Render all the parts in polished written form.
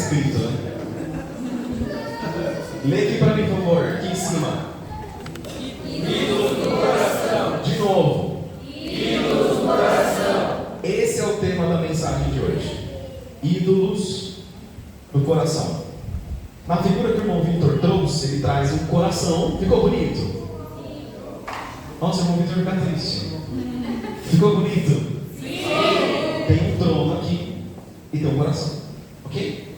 escrito, né? Lê aqui para mim, por favor, aqui em cima. Ídolos do coração. De novo. Ídolos do coração. Esse é o tema da mensagem de hoje. Ídolos do coração. Na figura que o irmão Vitor trouxe, ele traz um coração. Ficou bonito? Nossa, o irmão Vitor fica triste. Ficou bonito? Sim. Tem um trono aqui e tem um coração. Ok?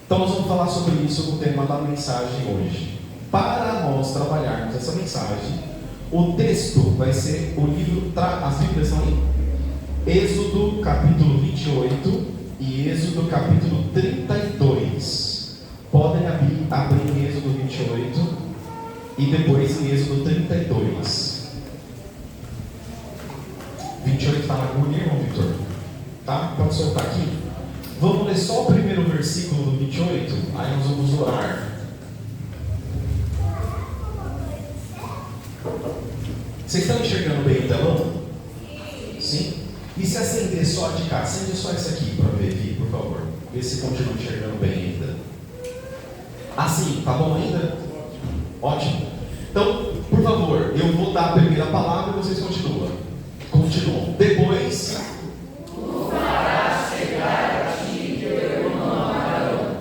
Então nós vamos falar sobre isso no tema da mensagem hoje. Para nós trabalharmos essa mensagem, o texto vai ser o livro, as Bíblias são aí? Êxodo capítulo 28 e Êxodo capítulo 32. Podem abrir em Êxodo 28 e depois em Êxodo 32. 28 está na agulha, irmão Vitor? Tá? Pode soltar aqui. Vamos ler só o primeiro versículo do 28, aí nós vamos orar. Vocês estão enxergando bem o telão? Sim? E se acender só de cá? Acende só esse aqui para ver aqui, por favor. Vê se continua enxergando bem ainda. Assim, tá bom ainda? Ótimo. Então, por favor, eu vou dar a primeira palavra e vocês continuam. Depois... Tu farás chegar a ti teu irmão Arão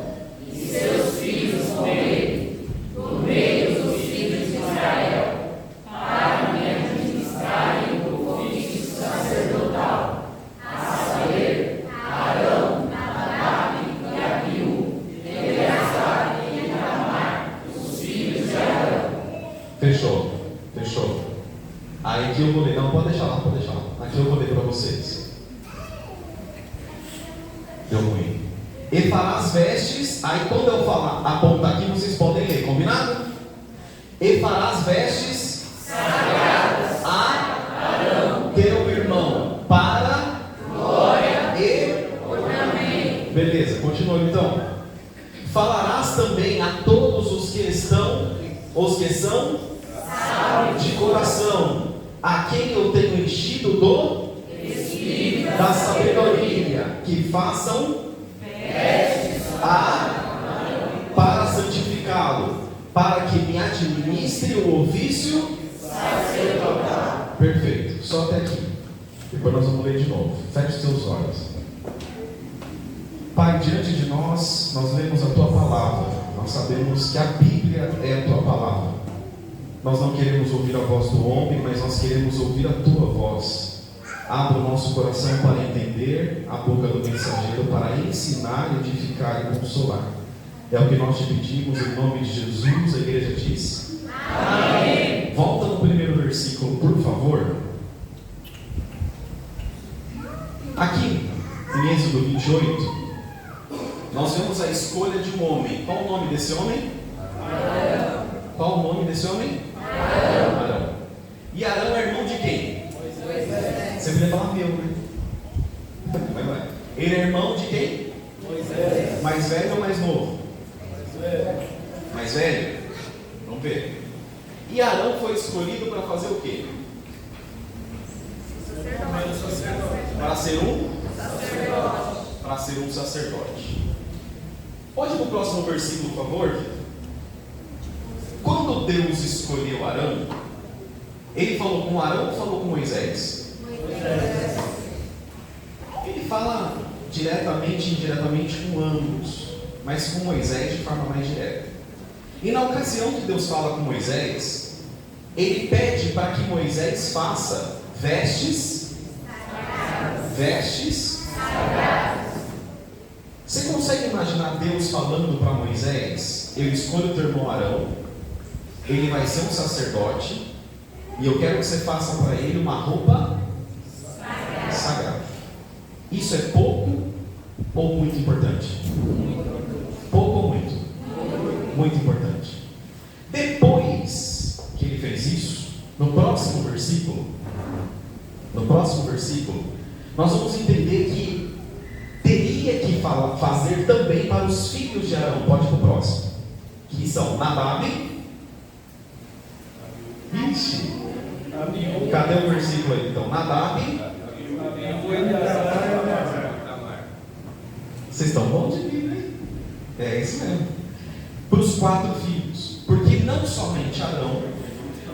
e seus filhos com ele, no meio dos filhos de Israel, para me administrarem o ofício sacerdotal, a saber, Arão, Nadab e Abiú, Eleazar e Itamar, os filhos de Arão. Fechou. Aí aqui eu vou ler. Não, pode deixar lá. Aqui eu vou ler para vocês. Deu ruim. E farás vestes. Aí quando eu falar, apontar aqui, vocês podem ler, combinado? E farás vestes sagradas a Arão, teu irmão, para glória e ornamento. Beleza, continua então. Falarás também a todos os que são de coração, a quem eu tenho enchido do Espírito da sabedoria, que façam para santificá-lo, para que me administre o ofício sacerdotal. Perfeito, só até aqui. Depois nós vamos ler de novo. Feche os seus olhos. Pai, diante de nós lemos a Tua palavra. Nós sabemos que a Bíblia é a Tua palavra. Nós não queremos ouvir a voz do homem, mas nós queremos ouvir a Tua voz. Abra o nosso coração para entender, a boca do mensageiro para ensinar, edificar e consolar. É o que nós te pedimos em nome de Jesus. A igreja diz: Amém. Volta no primeiro versículo, por favor. Aqui, em Êxodo 28, nós vemos a escolha de um homem. Qual o nome desse homem? Arão. Qual o nome desse homem? Arão. E Arão é irmão de quem? Moisés. Você podia falar meu, né? Vai. Ele é irmão de quem? Moisés. Mais velho ou mais novo? Mais velho? Vamos ver. E Arão foi escolhido para fazer o quê? Para ser um sacerdote. Pode ir para o próximo versículo, por favor? Quando Deus escolheu Arão, Ele falou com Arão ou falou com Moisés? Ele fala diretamente e indiretamente com ambos, mas com Moisés de forma mais direta. E na ocasião que Deus fala com Moisés, Ele pede para que Moisés faça vestes. Você consegue imaginar Deus falando para Moisés: eu escolho o teu irmão Arão, ele vai ser um sacerdote, e eu quero que você faça para ele uma roupa sagrada. Isso é pouco ou muito importante? Pouco ou muito? Muito importante. Depois que ele fez isso, no próximo versículo, nós vamos entender que teria que fazer também para os filhos de Arão. Pode ir para o próximo, que são Nadab. Ixi, cadê o versículo aí então? Nadab. Vocês estão bons de vida, hein? É isso mesmo. Para os 4 filhos. Porque não somente Arão,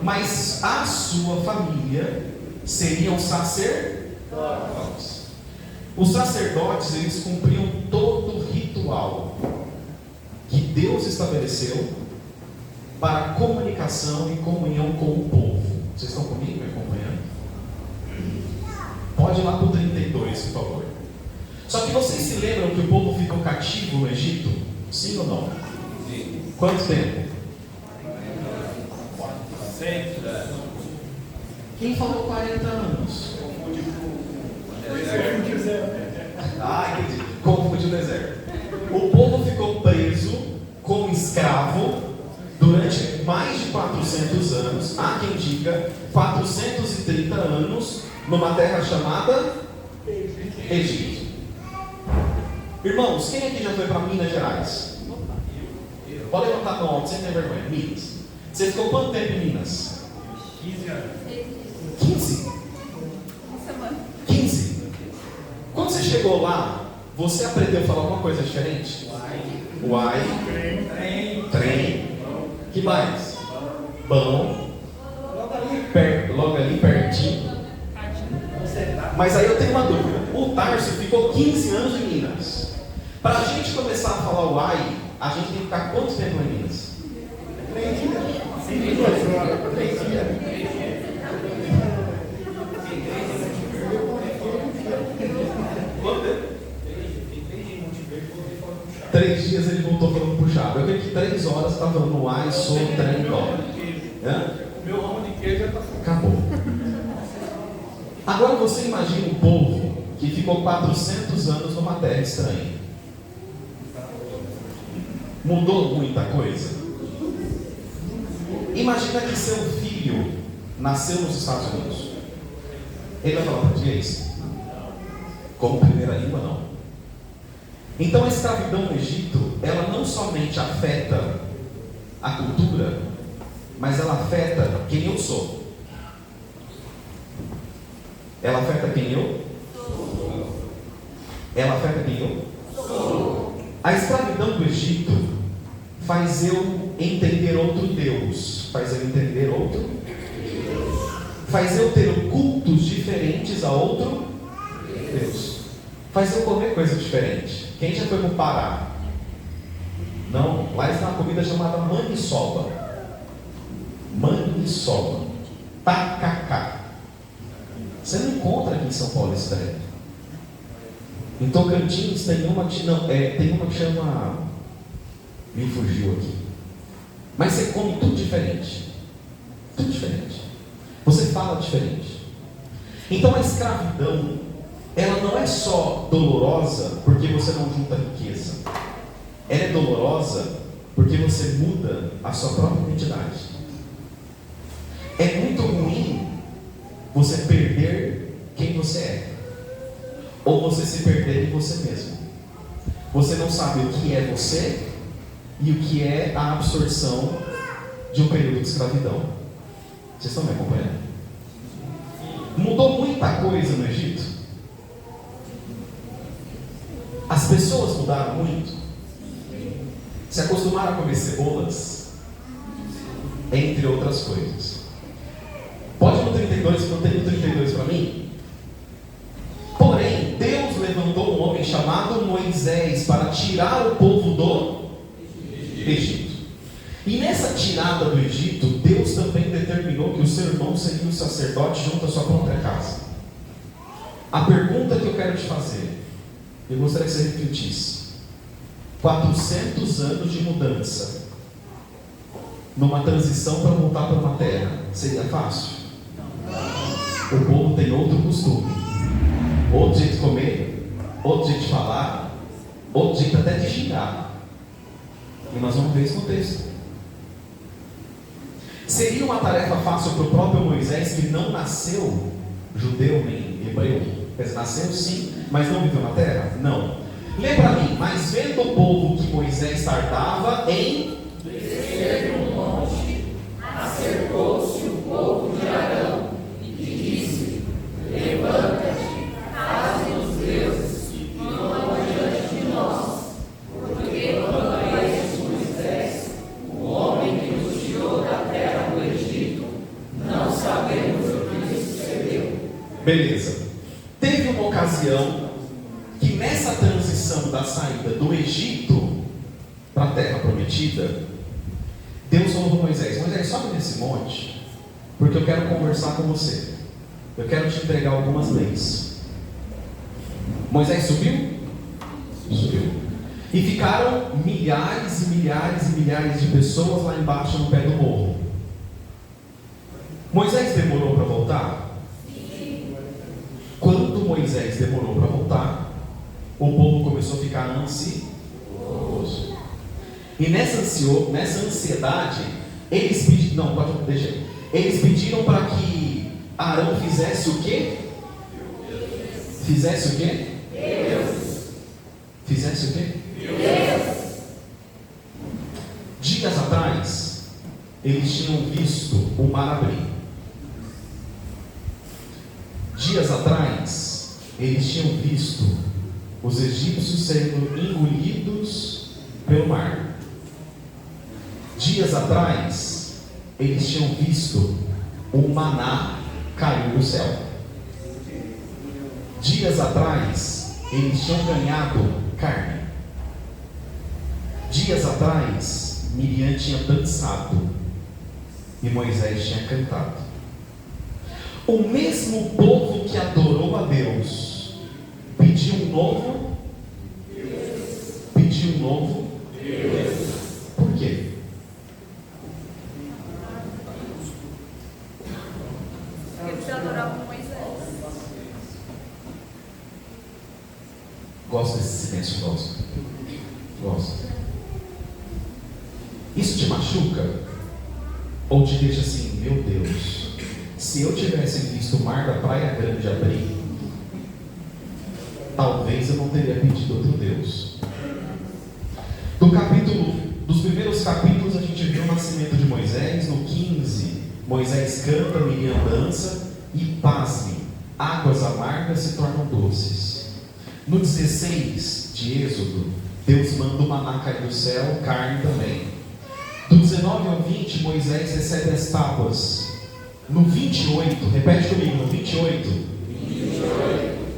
mas a sua família seriam sacerdotes. Os sacerdotes, eles cumpriam todo o ritual que Deus estabeleceu para comunicação e comunhão com o povo. Vocês estão comigo, me acompanhando? Pode ir lá para o 32, por favor. Só que vocês se lembram que o povo ficou cativo no Egito? Sim ou não? Sim. Quanto tempo? 100. Quem falou 40 anos? Entendi. Confundiu o deserto. O povo ficou preso como escravo durante mais de 400 anos. Há quem diga 430 anos numa terra chamada Egito. Irmãos, quem aqui já foi para Minas Gerais? Pode levantar a mão alto, sem ter vergonha. Minas. Você ficou quanto tempo em Minas? 15 anos. 15? Uma semana. 15? Quando você chegou lá, você aprendeu a falar alguma coisa diferente? Uai. Trem. Que mais? Bom. Logo ali pertinho. Mas aí eu tenho uma dúvida. O Tarso ficou 15 anos em Minas. Para a gente começar a falar uai, a gente tem que ficar quanto tempo em Minas? 3 dias. 3 dias. 3 dias ele voltou falando puxado. Eu creio que 3 horas está falando uai, sou, trem, dó. O meu ramo de queijo já está fora. Acabou. Agora você imagina um povo que ficou 400 anos numa terra estranha. Mudou muita coisa? Imagina que seu filho nasceu nos Estados Unidos. Ele vai falar português? Como primeira língua, não. Então a escravidão no Egito, ela não somente afeta a cultura, mas ela afeta quem eu sou. Ela afeta quem eu sou. Ela afeta quem eu sou. A escravidão do Egito faz eu entender outro Deus. Faz eu entender outro Deus. Faz eu ter cultos diferentes a outro Deus. Faz eu comer coisa diferente. Quem já foi para o Pará? Não, lá está uma comida chamada maniçoba. Maniçoba. Tacacá. Você não encontra aqui em São Paulo esse trem. Em Tocantins tem uma que chama. Me fugiu aqui. Mas você come tudo diferente. Tudo diferente. Você fala diferente. Então a escravidão, ela não é só dolorosa porque você não junta riqueza. Ela é dolorosa porque você muda a sua própria identidade. É muito ruim você perder quem você é, ou você se perder em você mesmo. Você não sabe o que é você e o que é a absorção de um período de escravidão. Vocês estão me acompanhando? Mudou muita coisa no Egito. As pessoas mudaram muito. Se acostumaram a comer cebolas, entre outras coisas. Pode ir no 32, que eu tenho 32 para mim? Porém, Deus levantou um homem chamado Moisés para tirar o povo do Egito. E nessa tirada do Egito, Deus também determinou que o seu irmão seria o sacerdote junto à sua própria casa. A pergunta que eu quero te fazer, eu gostaria que você refletisse. 400 anos de mudança, numa transição para voltar para uma terra, seria fácil? O povo tem outro costume, outro jeito de comer, outro jeito de falar, outro jeito até de xingar. E nós vamos ver isso no texto. Seria uma tarefa fácil para o próprio Moisés, que não nasceu judeu nem hebreu? Nasceu sim, mas não viveu na terra? Não. Lê para mim. Mas vendo o povo que Moisés tardava em descer do monte, acercou-se o povo de Arão e disse: levanta-te, faze os deuses que vão diante de nós. Beleza. Teve uma ocasião que nessa transição da saída do Egito para a terra prometida, Deus falou para Moisés: Moisés, sobe nesse monte, porque eu quero conversar com você. Eu quero te entregar algumas leis. Moisés subiu? Subiu. E ficaram milhares e milhares e milhares de pessoas lá embaixo no pé do morro. Moisés demorou para voltar? Sim. Quando Moisés demorou para voltar, o povo começou a ficar ansioso. E nessa ansiedade, eles pediram, eles pediram para que Arão fizesse o quê? Fizesse o quê? Deus. Fizesse o quê? Deus. Dias atrás, eles tinham visto o mar abrir. Dias atrás, eles tinham visto os egípcios sendo engolidos pelo mar. Dias atrás, eles tinham visto o maná cair do céu. Dias atrás, eles tinham ganhado carne. Dias atrás, Miriam tinha dançado e Moisés tinha cantado. O mesmo povo que adorou a Deus pediu um novo Deus. Pediu um novo Deus. Por quê? Eles adoravam Moisés. Gosto desse silêncio, gosto. Isso te machuca? Ou te deixa assim: meu Deus, se eu tivesse visto o mar da Praia Grande abrir, talvez eu não teria pedido outro Deus. Dos primeiros capítulos a gente viu o nascimento de Moisés. No 15, Moisés canta, Miriam dança, e pasme, águas amargas se tornam doces. No 16 de Êxodo, Deus manda o maná cair do céu, carne também. Do 19 ao 20, Moisés recebe as tábuas. No 28, repete comigo, no 28.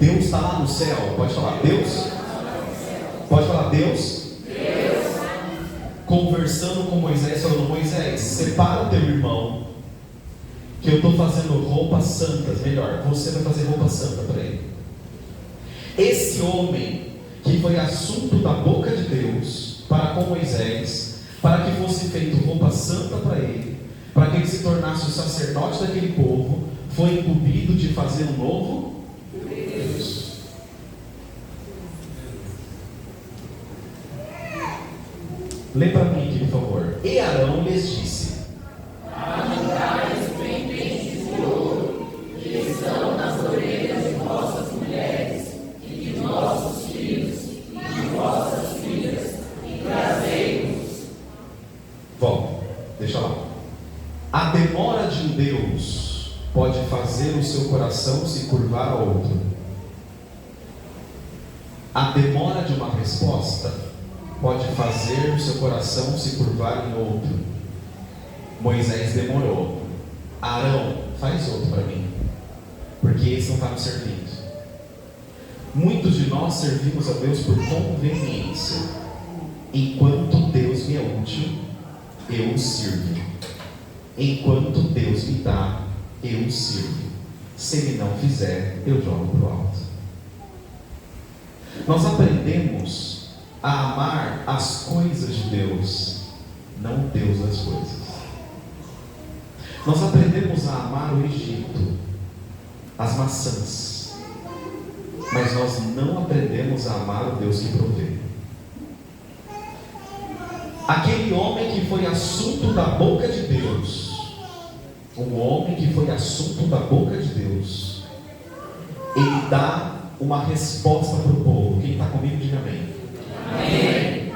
Deus está lá no céu. Pode falar, Deus? Pode falar, Deus? Conversando com Moisés, falando: Moisés, separa o teu irmão, que eu estou fazendo roupas santas. Melhor, você vai fazer roupa santa para ele. Esse homem que foi assunto da boca de Deus para com Moisés, para que fosse feito roupa santa para ele, para que ele se tornasse o sacerdote daquele povo, foi incumbido de fazer um novo Deus. Lê para mim aqui, por favor. E Arão lhes disse: Ajuntai os pendentes de ouro que estão nas orelhas de vossas mulheres e de nossos filhos e de vossas filhas, e trazei-nos. Volta, deixa lá. A demora de um Deus pode fazer o seu coração se curvar a outro. A demora de uma resposta pode fazer o seu coração se curvar em outro. Moisés demorou. Arão, faz outro para mim, porque esse não está me servindo. Muitos de nós servimos a Deus por conveniência. Enquanto Deus me é útil, eu o sirvo. Enquanto Deus me dá, eu o sirvo. Se Ele não fizer, eu jogo para o alto. Nós aprendemos a amar as coisas de Deus, não o Deus das coisas. Nós aprendemos a amar o Egito, as maçãs, mas nós não aprendemos a amar o Deus que provê. Aquele homem que foi assunto da boca de Deus, um homem que foi assunto da boca de Deus, ele dá uma resposta para o povo. Quem está comigo, diga amém. Amém.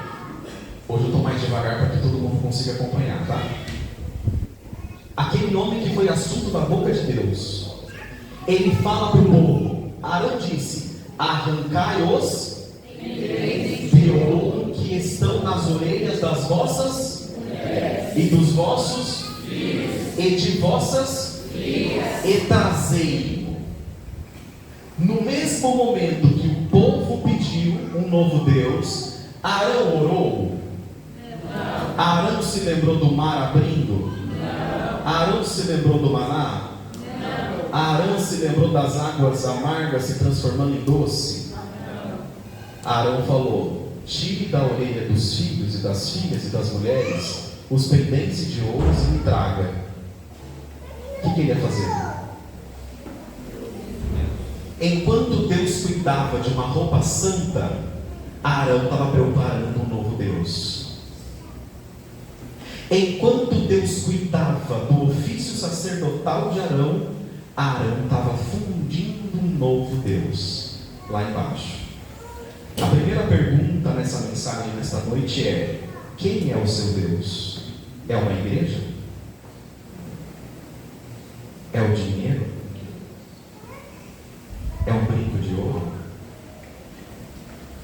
Hoje eu estou mais devagar para que todo mundo consiga acompanhar, tá? Aquele homem que foi assunto da boca de Deus, ele fala para o povo. Arão disse: arrancai os de ouro que estão nas orelhas das vossas mulheres e dos vossos filhos e de vossas filhas, e trazei-o. No mesmo momento que o povo pediu um novo Deus, Arão orou? Não. Arão se lembrou do mar abrindo? Não. Arão se lembrou do maná? Não. Arão se lembrou das águas amargas se transformando em doce? Não. Arão falou: tire da orelha dos filhos e das filhas e das mulheres os pendentes de ouro e me traga. O que ele ia fazer? Enquanto Deus cuidava de uma roupa santa, Arão estava preparando um novo Deus. Enquanto Deus cuidava do ofício sacerdotal de Arão, Arão estava fundindo um novo Deus lá embaixo. A primeira pergunta nessa mensagem, nesta noite é: quem é o seu Deus? É uma igreja? É o dinheiro? É um brinco de ouro?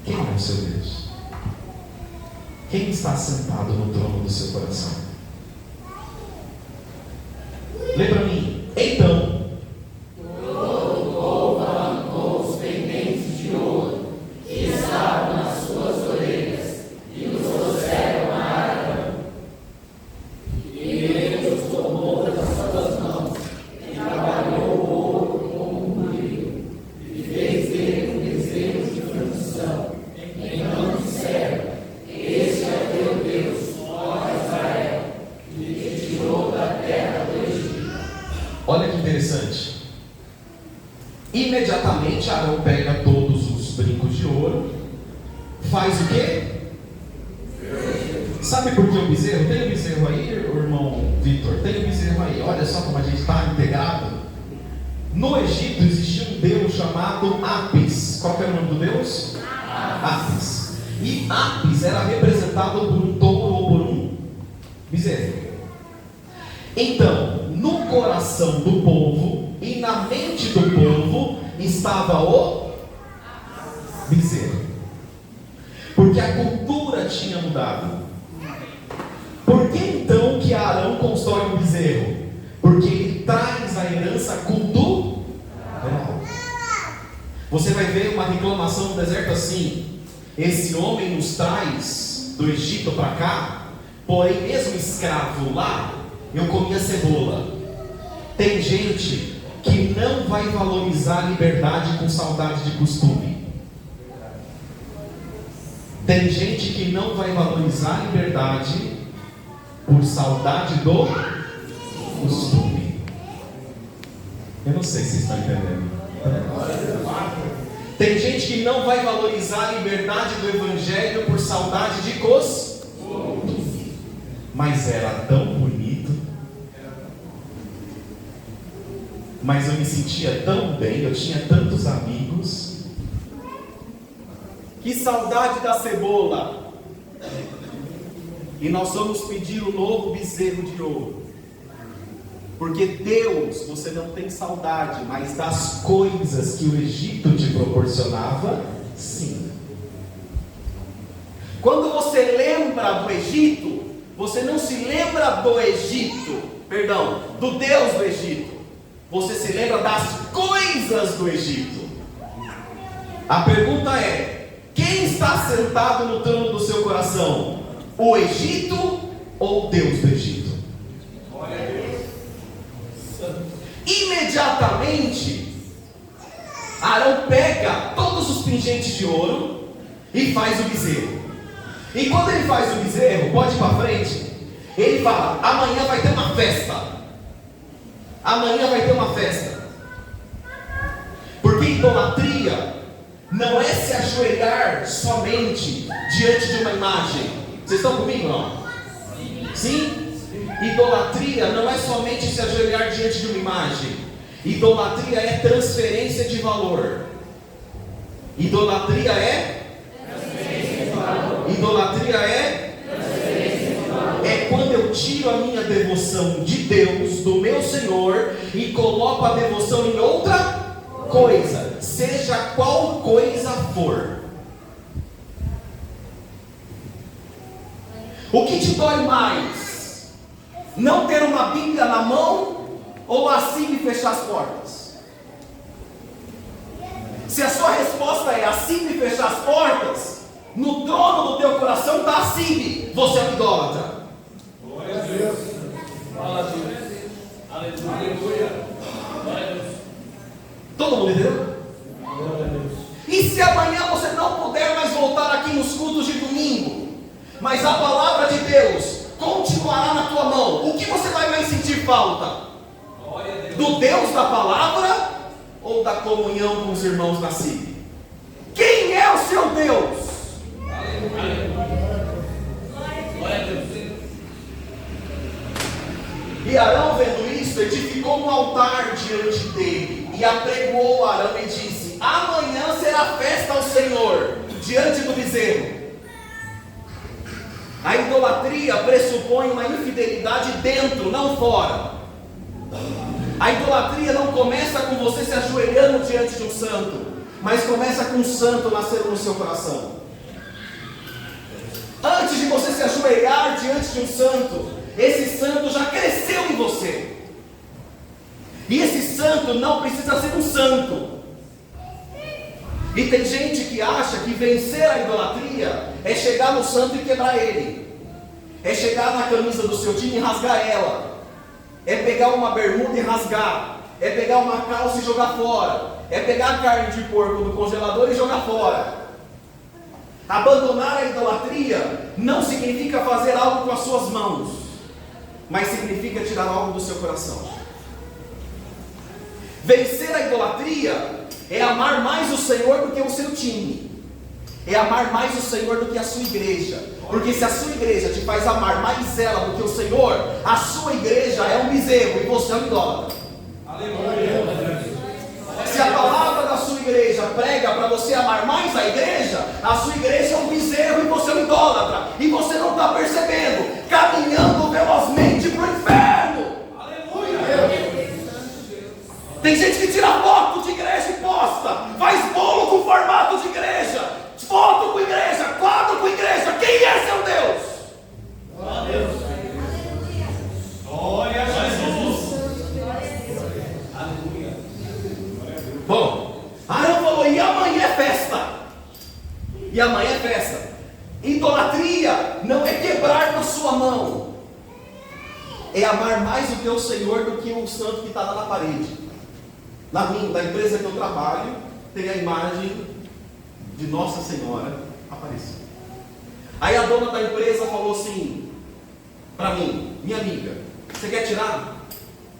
Quem é o seu Deus? Quem está sentado no trono do seu coração? Lê para mim. Então, todo o povo arrancou os pendentes de ouro que estavam nas suas orelhas e os trouxeram a Arão. E ele os tomou das suas mãos e trabalhou o ouro como um brilho e fez dele um bezerro de fundição. Então disseram: este é teu Deus, ó Israel, que te tirou da terra do Egito. Olha que interessante. Imediatamente Arão pega todos os brincos de ouro, faz o quê? Sabe por que o bezerro? Tem o bezerro aí, irmão Vitor? Tem o bezerro aí. Olha só como a gente está integrado. No Egito existia um deus chamado Apis. Qual que era o nome do deus? Apis. E Apis era representado por um touro ou por um bezerro. Então, no coração do povo e na mente do povo estava o bezerro. Porque a cultura tinha mudado. Por que então que Arão constrói um bezerro? Porque ele traz a herança cultural. Você vai ver uma reclamação no deserto assim: esse homem nos traz do Egito para cá, porém mesmo escravo lá, eu comia cebola. Tem gente que não vai valorizar a liberdade com saudade de costume. Tem gente que não vai valorizar a liberdade por saudade do costume. Eu não sei se vocês estão entendendo. Tem gente que não vai valorizar a liberdade do evangelho por saudade de costume. Mas era tão bonito. Mas eu me sentia tão bem, eu tinha tantos amigos. Que saudade da cebola. E nós vamos pedir o novo bezerro de ouro. Porque Deus, você não tem saudade, mas das coisas que o Egito te proporcionava, sim. Quando você lembra do Egito, você não se lembra do Egito, do Deus do Egito. Você se lembra das coisas do Egito. A pergunta é: quem está sentado no trono do seu coração? O Egito ou Deus do Egito? Imediatamente Arão pega todos os pingentes de ouro e faz o bezerro. E quando ele faz o bezerro, pode ir para frente, ele fala: amanhã vai ter uma festa. Amanhã vai ter uma festa. Porque idolatria não é se ajoelhar somente diante de uma imagem. Vocês estão comigo, não? Sim? Idolatria não é somente se ajoelhar diante de uma imagem. Idolatria é transferência de valor. Idolatria é? Transferência de valor. Idolatria é? Transferência de valor. É quando eu tiro a minha devoção de Deus, do meu Senhor, e coloco a devoção em outra coisa, seja qual coisa for. O que te dói mais? Não ter uma Bíblia na mão ou assim me fechar as portas? Se a sua resposta é assim de fechar as portas, no trono do teu coração está assim: você é um idólatra. Glória a Deus. Fala a Deus. Aleluia. Glória a Deus. Todo mundo entendeu? Glória a Deus. E se amanhã você não puder mais voltar aqui nos cultos de domingo, mas a palavra de Deus continuará na tua mão, o que você vai mais sentir falta? Glória a Deus. Do Deus da palavra ou da comunhão com os irmãos na CIB? Quem é o seu Deus? Glória a Deus. E Arão, vendo isso, edificou um altar diante dele e apregoou Arão e disse: amanhã será festa ao Senhor diante do bezerro. A idolatria pressupõe uma infidelidade dentro, não fora. A idolatria não começa com você se ajoelhando diante de um santo, mas começa com um santo nascendo no seu coração. Antes de você se ajoelhar diante de um santo, esse santo já cresceu em você. E esse santo não precisa ser um santo. E tem gente que acha que vencer a idolatria é chegar no santo e quebrar ele, é chegar na camisa do seu time e rasgar ela, é pegar uma bermuda e rasgar, é pegar uma calça e jogar fora, é pegar a carne de porco do congelador e jogar fora. Abandonar a idolatria não significa fazer algo com as suas mãos, mas significa tirar algo do seu coração. Vencer a idolatria é amar mais o Senhor do que o seu time, é amar mais o Senhor do que a sua igreja, porque se a sua igreja te faz amar mais ela do que o Senhor, a sua igreja é um bezerro e você é um idólatra. Aleluia. Se a palavra da sua igreja prega para você amar mais a igreja, a sua igreja é um bezerro e você é um idólatra, e você não está percebendo, caminhando velozmente para o inferno. Aleluia. Tem gente que tira foto de igreja e posta, faz bolo com formato de igreja, foto com igreja, quadro com igreja. Quem é seu Deus? Glória a Deus. Glória a Jesus. Aleluia. Bom, Arão falou: e amanhã é festa. E amanhã é festa. Idolatria não é quebrar na sua mão, é amar mais o teu Senhor do que o santo que está lá na parede. Na empresa que eu trabalho, tem a imagem de Nossa Senhora aparecendo. Aí a dona da empresa falou assim para mim: minha amiga, você quer tirar?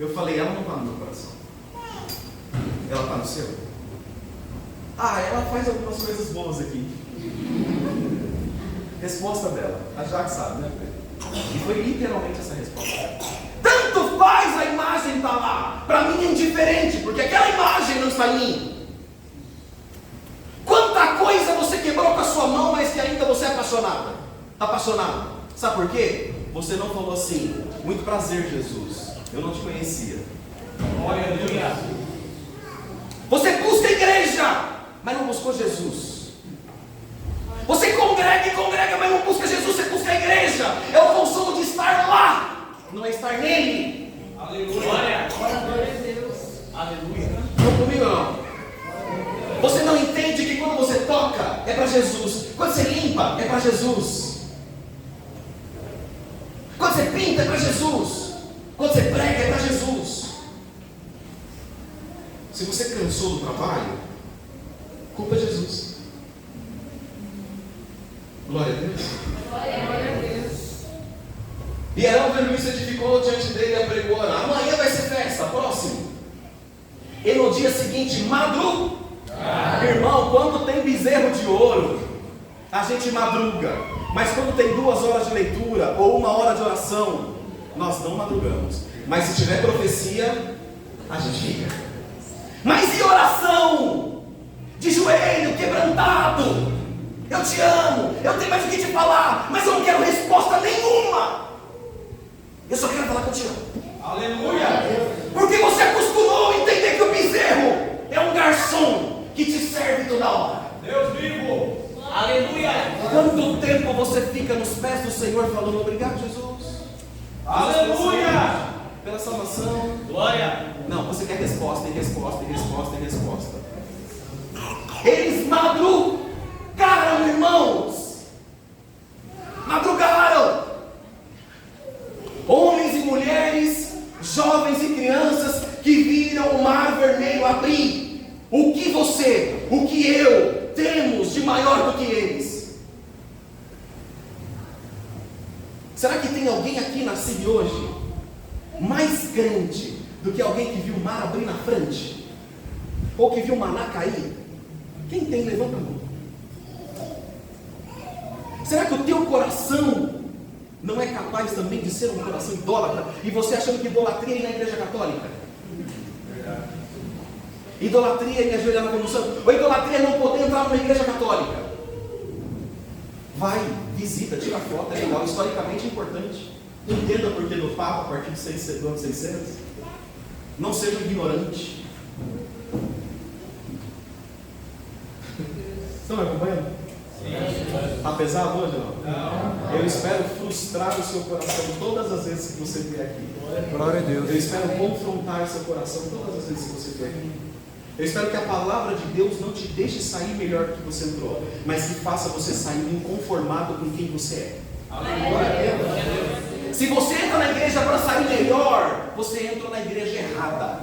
Eu falei: ela não está no meu coração. Ela está no seu? Ela faz algumas coisas boas aqui. Resposta dela, a Jaque sabe, né? E foi literalmente essa resposta. Tanto faz a imagem estar lá, para mim é indiferente, porque aquela imagem não está em mim. Quanta coisa você quebrou com a sua mão, mas que ainda você é apaixonado. Sabe por quê? Você não falou assim: muito prazer, Jesus, eu não te conhecia. Glória a Deus. Você busca a igreja, mas não buscou Jesus. Você congrega, mas não busca Jesus, você busca a igreja. É o consolo de estar lá, não é estar nele. Aleluia. Glória a Deus. Aleluia. Não comigo não. Você não entende que quando você toca é para Jesus, quando você limpa é para Jesus, quando você pinta é para Jesus, quando você prega é para Jesus. Se você cansou do trabalho, culpa é Jesus. Glória a Deus. Glória a Deus. E Arão, vendo isso, edificou diante dele e apregou: amanhã vai ser festa, próximo. E no dia seguinte, Irmão, quando tem bezerro de ouro, a gente madruga. Mas quando tem 2 horas de leitura ou 1 hora de oração, nós não madrugamos. Mas se tiver profecia, a gente fica. Mas e oração? De joelho, quebrantado. Eu te amo, eu tenho mais o que te falar, mas eu não quero resposta nenhuma. Eu só quero falar que eu te amo. Aleluia. Porque você acostumou a entender que o bezerro é um garçom que te serve toda hora. Deus vivo. Aleluia. Quanto tempo você fica nos pés do Senhor falando: obrigado, Jesus. Aleluia. Pela salvação. Glória. Não, você quer resposta, e resposta, e resposta, e resposta. Eles madrugaram, irmãos. Madrugaram. Homens e mulheres, jovens e crianças que viram o mar vermelho abrir. O que você, o que eu temos de maior do que eles? Será que tem alguém aqui na CIB hoje mais crente do que alguém que viu o mar abrir na frente? Ou que viu o maná cair? Quem tem, levanta a mão. Será que o teu coração não é capaz também de ser um coração idólatra? E você achando que idolatria é ir na igreja católica? Idolatria é me ajoelhar na condução? Ou idolatria é não poder entrar numa igreja católica? Vai, visita, tira foto, é legal, historicamente importante. Entenda o porquê do Papa a partir do ano 600. Não seja ignorante. Estão me acompanhando? Está pesado hoje ou não? Eu espero frustrar o seu coração todas as vezes que você vier aqui. Glória a Deus. Eu espero confrontar seu coração todas as vezes que você vier aqui. Eu espero que a palavra de Deus não te deixe sair melhor do que você entrou, mas que faça você sair inconformado com quem você é. Se você entra na igreja para sair melhor, você entra na igreja errada.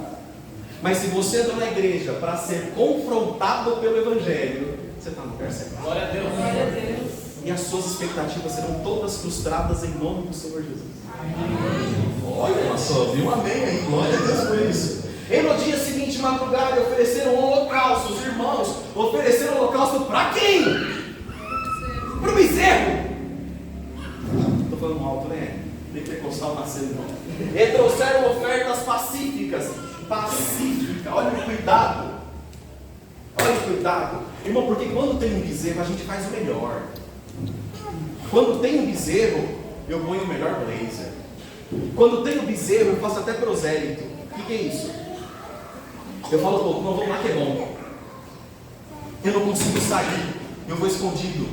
Mas se você entra na igreja para ser confrontado pelo Evangelho, você está no lugar certo. Glória a Deus. Glória a Deus. E as suas expectativas serão todas frustradas em nome do Senhor Jesus. Amém. Olha só, viu? Amém aí. Glória a Deus por isso. E no dia seguinte, madrugada, ofereceram um holocausto. Os irmãos ofereceram um holocausto para quem? Para o bezerro. Estou falando alto, né? Pentecostal nascendo, irmão. E trouxeram ofertas pacíficas. Pacífica. Olha o cuidado. Olha o cuidado. Irmão, porque quando tem um bezerro, a gente faz o melhor. Quando tem um bezerro, eu ponho o melhor blazer. Quando tem um bezerro, eu faço até prosélito. O que é isso? Eu falo, pô, não, vamos lá que é bom. Eu não consigo sair, eu vou escondido.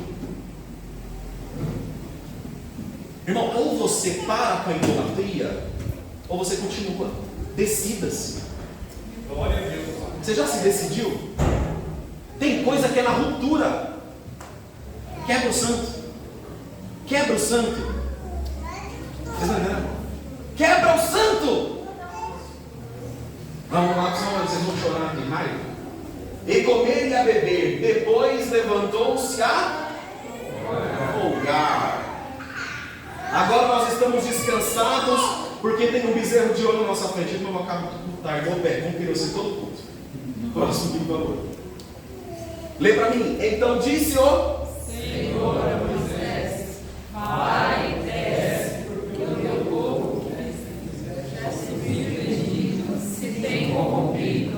Irmão, ou você para com a idolatria, ou você continua. Decida-se. Glória a Deus. Você já se decidiu? Tem coisa que é na ruptura. Quebra o santo. Quebra o santo. Vocês não entendem? Quebra o santo. Vamos lá, vocês vão chorar de raiva. E comer e a beber. Depois levantou-se a folgar. Agora nós estamos descansados, porque tem um bezerro de ouro na nossa frente. Então eu acabo tudo tarde. Ô pé, vamos querer ser todo culto. Próximo vídeo, por favor. Lê para mim. Então disse o Senhor a Moisés: vai e desce, porque o teu povo já se tem corrompido.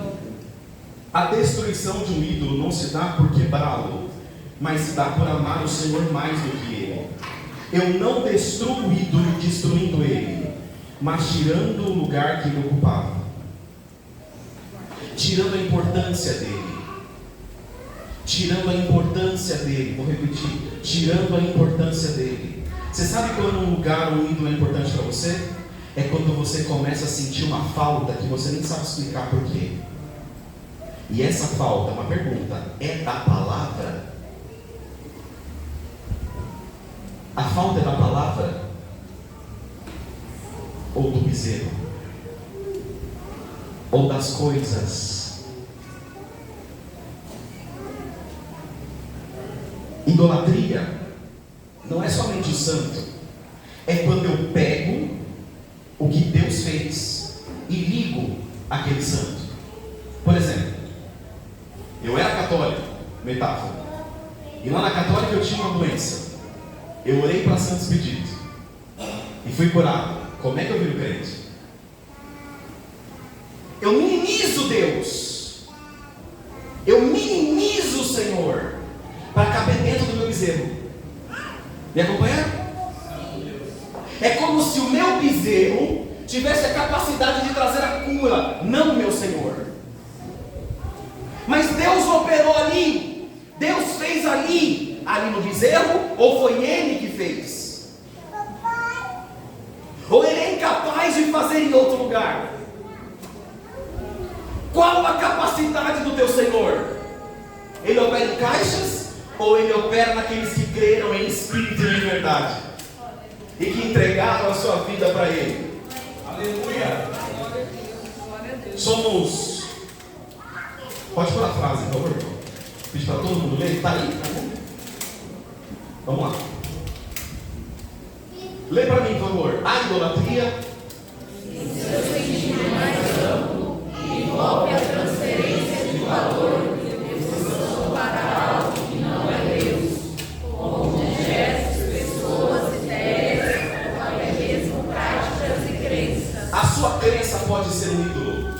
A destruição de um ídolo não se dá por quebrá-lo, mas se dá por amar o Senhor mais do que ele. Eu não destruo o ídolo destruindo ele, mas tirando o lugar que ele ocupava, tirando a importância dele. Tirando a importância dele, vou repetir, tirando a importância dele. Você sabe quando um lugar, um ídolo é importante para você? É quando você começa a sentir uma falta que você nem sabe explicar por quê. E essa falta, uma pergunta, é da palavra? A falta é da palavra? Ou do bezerro? Ou das coisas? Idolatria não é somente o santo, é quando eu pego o que Deus fez e ligo aquele santo. Por exemplo, eu era católico, metáfora, e lá na católica eu tinha uma doença. Eu orei para santo expedito e fui curado. Como é que eu viro crente? Eu minimizo Deus, eu minimizo o Senhor para caber dentro do meu bezerro. Me acompanharam? É como se o meu bezerro tivesse a capacidade de trazer a cura, não o meu Senhor. Mas Deus operou ali, Deus fez ali no bezerro, ou foi Ele que fez? Ou Ele é incapaz de fazer em outro lugar? Qual a capacidade do teu Senhor? Ele opera em caixas ou ele opera naqueles que creram em espírito e em verdade? E que entregaram a sua vida para Ele. Aleluia. Somos... Pode pôr a frase, por favor. Pedi para todo mundo ler. Está aí? Vamos lá. Lê para mim, por favor. A idolatria Em seu sentido mais amplo, envolve a transferência de valor de devoção para algo que não é Deus, como objetos, pessoas, ideias, ou até mesmo práticas e crenças. A sua crença pode ser um ídolo.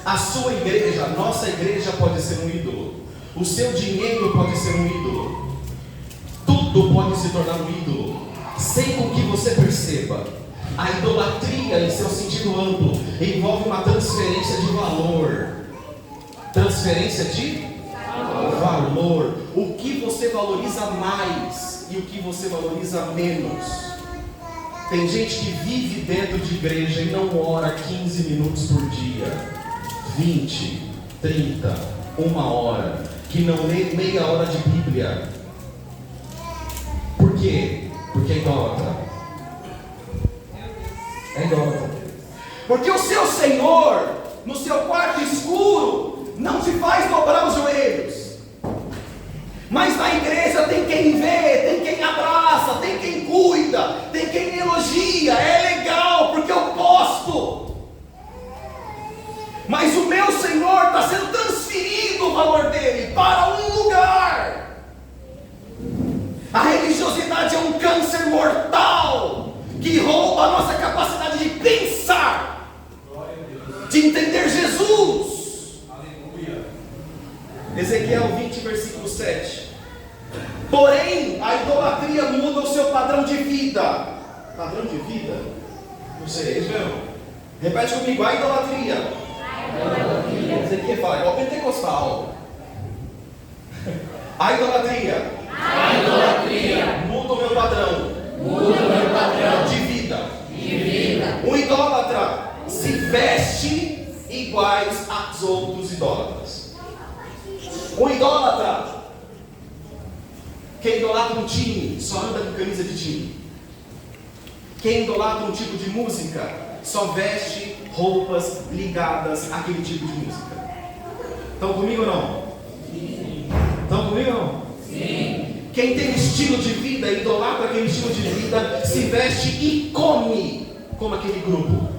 A sua igreja, a nossa igreja pode ser um ídolo. O seu dinheiro pode ser um ídolo. Tudo pode se tornar um ídolo, sem com que você perceba. A idolatria, em seu sentido amplo, envolve uma transferência de valor. Transferência de valor. O que você valoriza mais e o que você valoriza menos. Tem gente que vive dentro de igreja e não ora 15 minutos por dia, 20, 30, 1 hora, que não lê meia hora de Bíblia. Por quê? Porque é idólatra. É idólatra. Porque o seu Senhor, no seu quarto escuro, não te faz dobrar os joelhos. Mas na igreja tem quem vê, tem quem abraça, tem quem cuida, tem quem elogia. É legal, porque eu posto. Mas o meu Senhor está sendo transferido o valor dele para um lugar. A religiosidade é um câncer mortal que rouba a nossa capacidade de pensar, de entender Jesus. Aleluia. Ezequiel 20, versículo 7. Porém, a idolatria muda o seu padrão de vida. Padrão de vida? Não sei, Israel. Repete comigo, a idolatria. Ezequiel fala, igual pentecostal. A idolatria. A idolatria Muda o meu padrão. muda o meu padrão De vida. de vida. Um idólatra se veste iguais aos outros idólatras. Um idólatra, quem idolatra um time, só anda com camisa de time. Quem idolatra um tipo de música, só veste roupas ligadas àquele tipo de música. Estão comigo ou não? Sim. Estão comigo ou não? Sim. Quem tem estilo de vida, idolatra aquele estilo de vida, se veste e come como aquele grupo.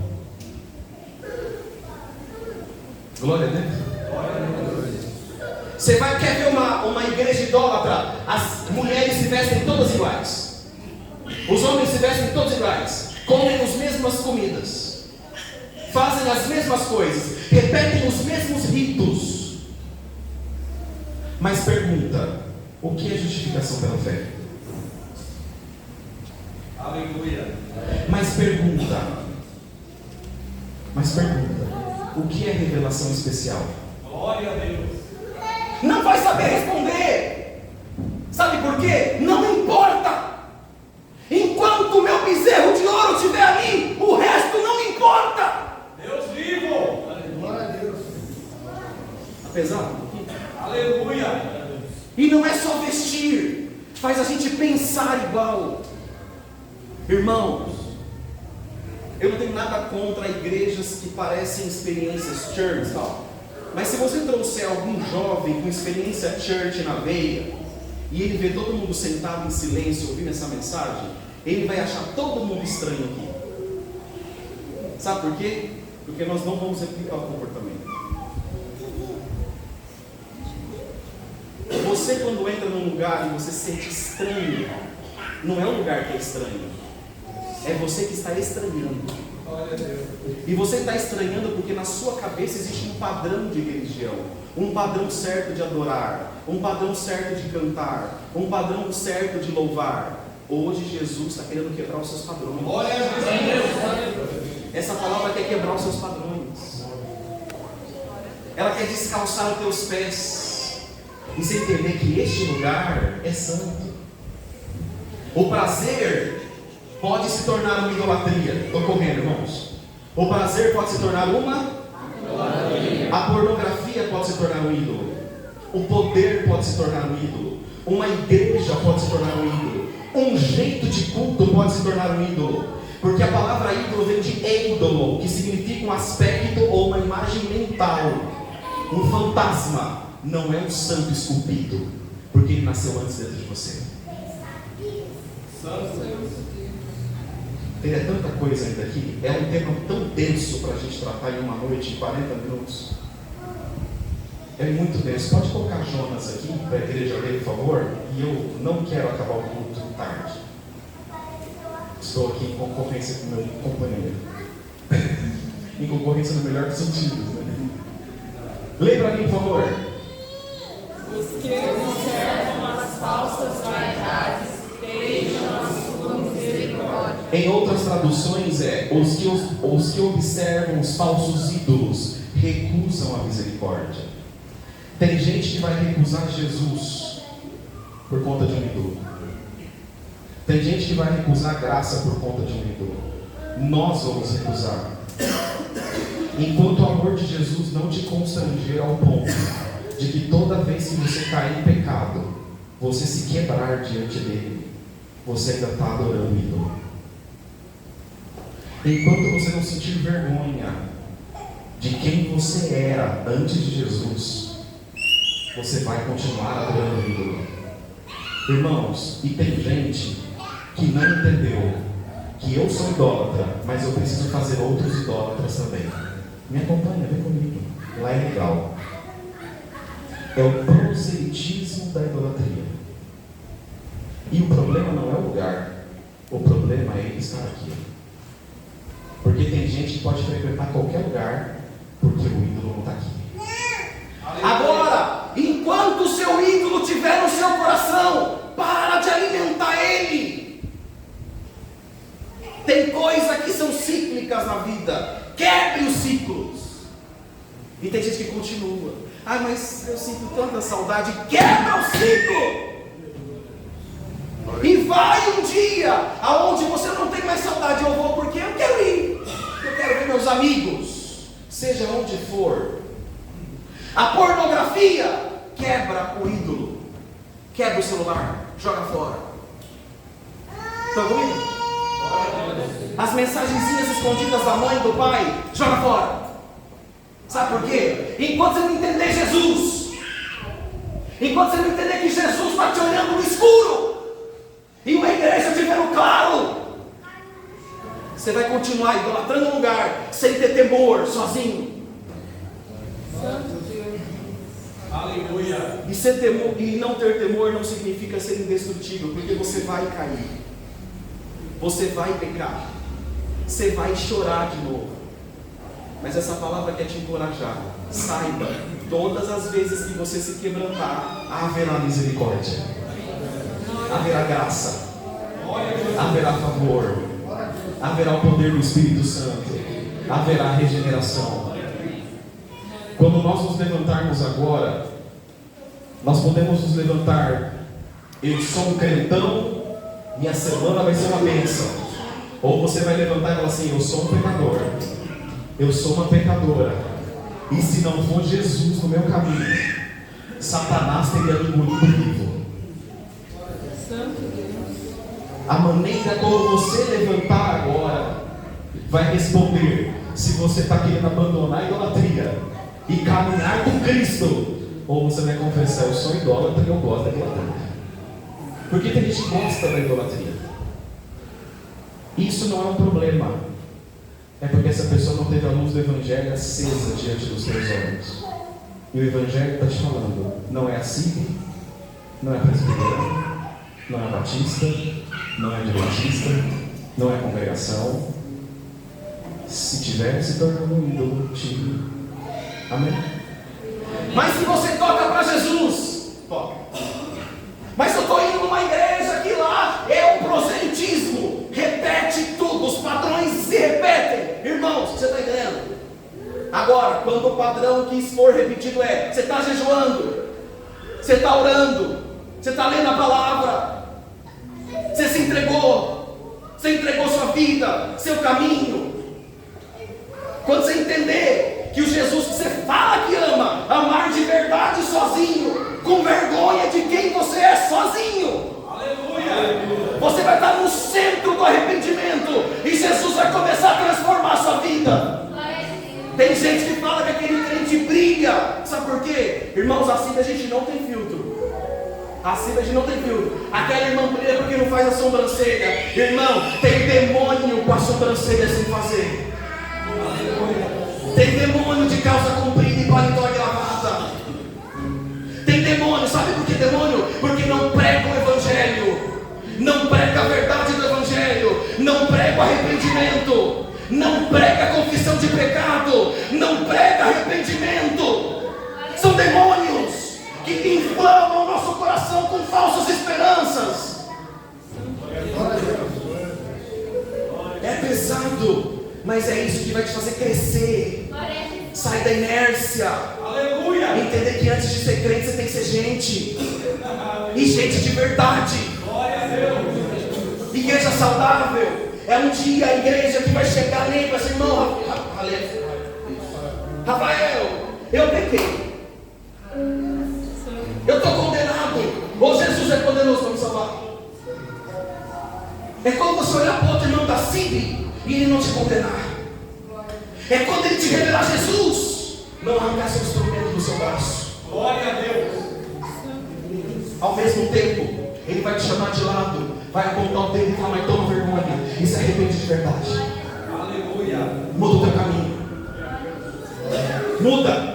Glória a Deus. Você quer ver uma igreja idólatra? As mulheres se vestem todas iguais. Os homens se vestem todos iguais. Comem as mesmas comidas. Fazem as mesmas coisas. Repetem os mesmos ritos. Mas pergunta: o que é justificação pela fé? Aleluia. Mas pergunta: o que é revelação especial? Glória a Deus. Não vai saber responder. Sabe por quê? Não importa. Enquanto o meu bezerro de ouro estiver ali, o resto não importa. Deus vivo. Glória a Deus. Apesar. Aleluia. E não é só vestir, faz a gente pensar igual. Irmãos, eu não tenho nada contra igrejas que parecem experiências church e tal. Mas se você trouxer algum jovem com experiência church na veia, e ele vê todo mundo sentado em silêncio ouvindo essa mensagem, ele vai achar todo mundo estranho aqui. Sabe por quê? Porque nós não vamos replicar o comportamento. Você, quando entra num lugar e você se sente estranho, não é o lugar que é estranho, é você que está estranhando. Glória a Deus. E você está estranhando porque na sua cabeça existe um padrão de religião, um padrão certo de adorar, um padrão certo de cantar, um padrão certo de louvar. Hoje Jesus está querendo quebrar os seus padrões. Glória a Deus. Essa palavra quer quebrar os seus padrões. Ela quer descalçar os teus pés e você entender que este lugar é santo. O prazer pode se tornar uma idolatria. Estou correndo, irmãos. O prazer pode se tornar uma idolatria. A pornografia pode se tornar um ídolo. O poder pode se tornar um ídolo. Uma igreja pode se tornar um ídolo. Um jeito de culto pode se tornar um ídolo. Porque a palavra ídolo vem de ídolo, que significa um aspecto ou uma imagem mental. Um fantasma não é um santo esculpido, porque ele nasceu antes dentro de você. Tem tanta coisa ainda aqui. É um tema tão denso para a gente tratar em uma noite, em 40 minutos. É muito denso. Pode colocar Jonas aqui para a igreja ler, por favor? E eu não quero acabar o culto tarde. Estou aqui em concorrência com o meu companheiro. Em concorrência no melhor dos sentidos, né? Lê para mim, por favor. Os que conservam as falsas vaidades deixam a sua misericórdia. Em outras traduções os que observam os falsos ídolos recusam a misericórdia. Tem gente que vai recusar Jesus por conta de um ídolo. Tem gente que vai recusar a graça por conta de um ídolo. Nós vamos recusar. Enquanto o amor de Jesus não te constranger ao ponto de que toda vez que você cair em pecado, você se quebrar diante dele, você ainda está adorando o ídolo. Enquanto você não sentir vergonha de quem você era antes de Jesus, você vai continuar adorando o ídolo. Irmãos, e tem gente que não entendeu que eu sou idólatra, mas eu preciso fazer outros idólatras também. Me acompanha, vem comigo. Lá é legal. É o proselitismo da idolatria. E o problema não é o lugar, o problema é ele estar aqui. Porque tem gente que pode frequentar qualquer lugar, porque o ídolo não está aqui. Agora, enquanto o seu ídolo estiver no seu coração, para de alimentar ele. Tem coisas que são cíclicas na vida. Quebre os ciclos. E tem gente que continua. Ah, mas eu sinto tanta saudade. Quebra o ciclo. E vai um dia aonde você não tem mais saudade. Eu vou porque eu quero ir. Eu quero ver meus amigos. Seja onde for. A pornografia quebra o ídolo. Quebra o celular. Joga fora. Estão comigo? As mensagenzinhas escondidas da mãe e do pai, joga fora. Sabe por quê? Enquanto você não entender Jesus, enquanto você não entender que Jesus está te olhando no escuro, e uma igreja estiver no claro, você vai continuar idolatrando um lugar, sem ter temor, sozinho. Santo Deus. Aleluia. E não ter temor não significa ser indestrutível, porque você vai cair, você vai pecar, você vai chorar de novo. Mas essa palavra quer te encorajar. Saiba, todas as vezes que você se quebrantar, haverá misericórdia, haverá graça, haverá favor, haverá o poder do Espírito Santo, haverá regeneração. Quando nós nos levantarmos agora, nós podemos nos levantar. Eu sou um crentão, minha semana vai ser uma bênção. Ou você vai levantar e falar assim: eu sou um pecador, eu sou uma pecadora, e se não for Jesus no meu caminho, Satanás teria me engolido vivo. Santo Deus. A maneira como você levantar agora vai responder se você está querendo abandonar a idolatria e caminhar com Cristo, ou você vai confessar: eu sou idólatra e eu gosto da idolatria. Porque tem gente que gosta da idolatria. Isso não é um problema. É porque essa pessoa não teve a luz do Evangelho acesa diante dos teus olhos. E o Evangelho está te falando: não é assim, não é presbiteriano, não é batista, não é adventista, não é congregação. Se tiver se tornando um ídolo, tire. Amém? Mas se você toca para Jesus, toca. Mas eu estou indo numa igreja que lá é um proselitismo, repete tudo, os padrões se repetem. Irmãos, você está entendendo? Agora, quando o padrão que for repetido é: você está jejuando, você está orando, você está lendo a palavra, você se entregou, você entregou sua vida, seu caminho. Quando você entender que o Jesus que você fala que ama, amar de verdade só sozinho, com vergonha de quem você é sozinho. Aleluia. Você vai estar no centro do arrependimento e Jesus vai começar a transformar a sua vida. Tem gente que fala que aquele crente brilha. Sabe por quê? Irmãos, assim a gente não tem filtro. Assim a gente não tem filtro. Aquela irmã brilha porque não faz a sobrancelha. Irmão, tem demônio com a sobrancelha sem fazer. Tem demônio de calça comprida e paletó e gravata. Tem demônio, sabe por que demônio? Porque não prega o evangelho, não prega a verdade do evangelho, não prega o arrependimento, não prega a confissão de pecado, não prega arrependimento. São demônios que inflamam o nosso coração com falsas esperanças. É pesado, mas é isso que vai te fazer crescer. Sai da inércia. Aleluia. Entender que antes de ser crente você tem que ser gente. E gente de verdade. Glória a Deus. Igreja saudável é um dia a igreja que vai chegar nele e vai ser: irmão Rafael, eu pequei, eu estou condenado. Ou Jesus é poderoso para me salvar. É quando você olhar para o outro irmão da CIB e ele não te condenar. É quando ele te revelar Jesus, não arrancar seu instrumento do seu braço. Glória a Deus. Ao mesmo tempo, ele vai te chamar de lado, vai apontar o dedo e falar: mas toma vergonha, e se arrepende de verdade. Aleluia. Muda o teu caminho. Muda.